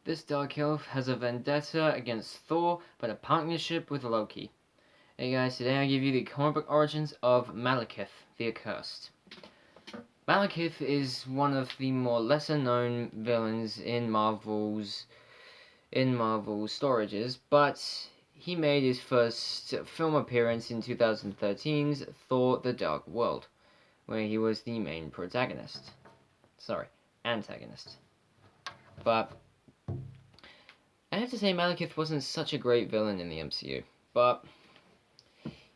This Dark Elf has a vendetta against Thor, but a partnership with Loki. Hey guys, today I give you the comic book origins of Malekith, the Accursed. Malekith is one of the more lesser known villains in Marvel's storages, but he made his first film appearance in 2013's Thor: The Dark World, where he was the main antagonist. But I have to say Malekith wasn't such a great villain in the MCU, but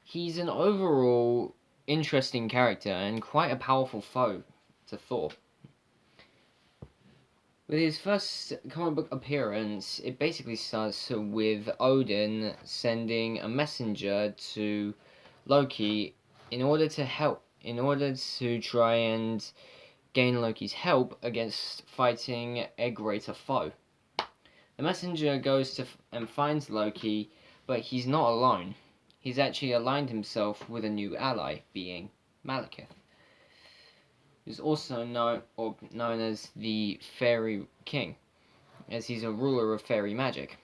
he's an overall interesting character and quite a powerful foe to Thor. With his first comic book appearance, it basically starts with Odin sending a messenger to Loki in order to try and gain Loki's help against fighting a greater foe. The messenger goes and finds Loki, but he's not alone. He's actually aligned himself with a new ally, being Malekith, who's also known as the Fairy King, as he's a ruler of fairy magic.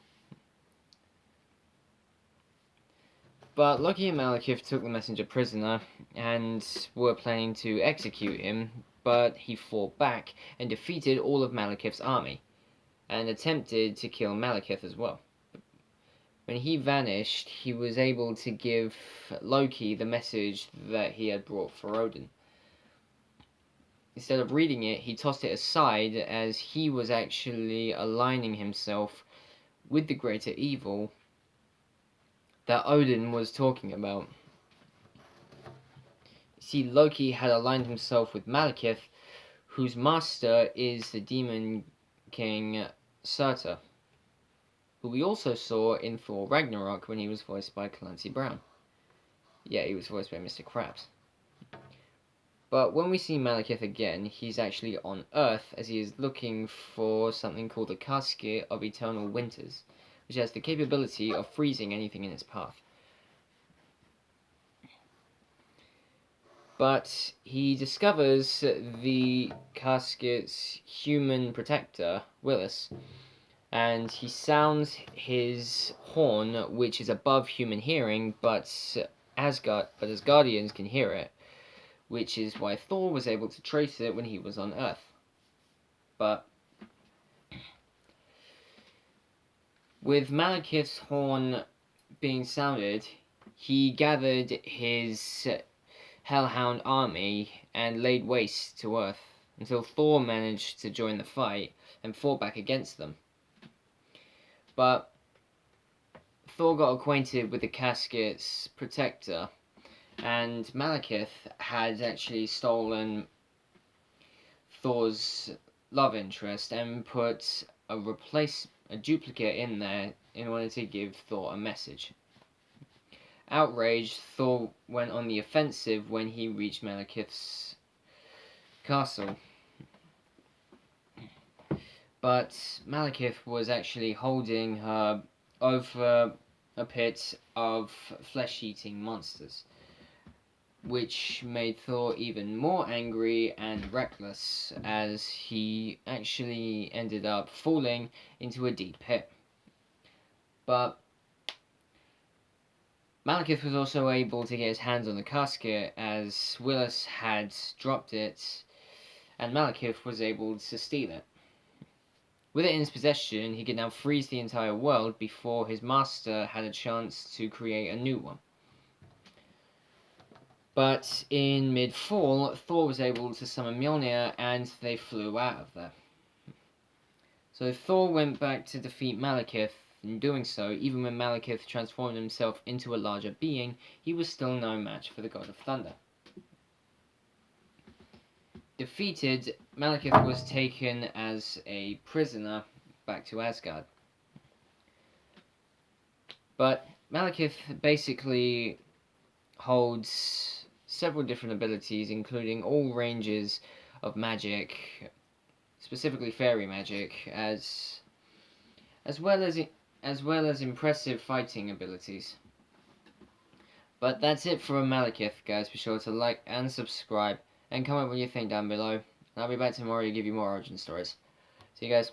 But Loki and Malekith took the messenger prisoner and were planning to execute him, but he fought back and defeated all of Malekith's army, and attempted to kill Malekith as well. When he vanished, he was able to give Loki the message that he had brought for Odin. Instead of reading it, he tossed it aside as he was actually aligning himself with the greater evil that Odin was talking about. See, Loki had aligned himself with Malekith, whose master is the demon king Surtur, who we also saw in Thor Ragnarok when he was voiced by Clancy Brown. Yeah, he was voiced by Mr. Krabs. But when we see Malekith again, he's actually on Earth as he is looking for something called the Casket of Eternal Winters, which has the capability of freezing anything in its path. But he discovers the casket's human protector, Willis, and he sounds his horn, which is above human hearing, but Asgardians can hear it, which is why Thor was able to trace it when he was on Earth. But with Malekith's horn being sounded, he gathered his Hellhound army and laid waste to Earth until Thor managed to join the fight and fought back against them. But Thor got acquainted with the casket's protector, and Malekith had actually stolen Thor's love interest and put a duplicate in there in order to give Thor a message. Outraged, Thor went on the offensive when he reached Malekith's castle. But Malekith was actually holding her over a pit of flesh-eating monsters, which made Thor even more angry and reckless as he actually ended up falling into a deep pit. But Malekith was also able to get his hands on the casket as Willis had dropped it, and Malekith was able to steal it. With it in his possession, he could now freeze the entire world before his master had a chance to create a new one. But in mid-fall, Thor was able to summon Mjolnir and they flew out of there. So Thor went back to defeat Malekith. In doing so, even when Malekith transformed himself into a larger being, he was still no match for the God of Thunder. Defeated, Malekith was taken as a prisoner back to Asgard. But Malekith basically holds several different abilities, including all ranges of magic, specifically fairy magic, as well as impressive fighting abilities. But that's it for Malekith, guys. Be sure to like and subscribe, and comment what you think down below. And I'll be back tomorrow to give you more origin stories. See you guys.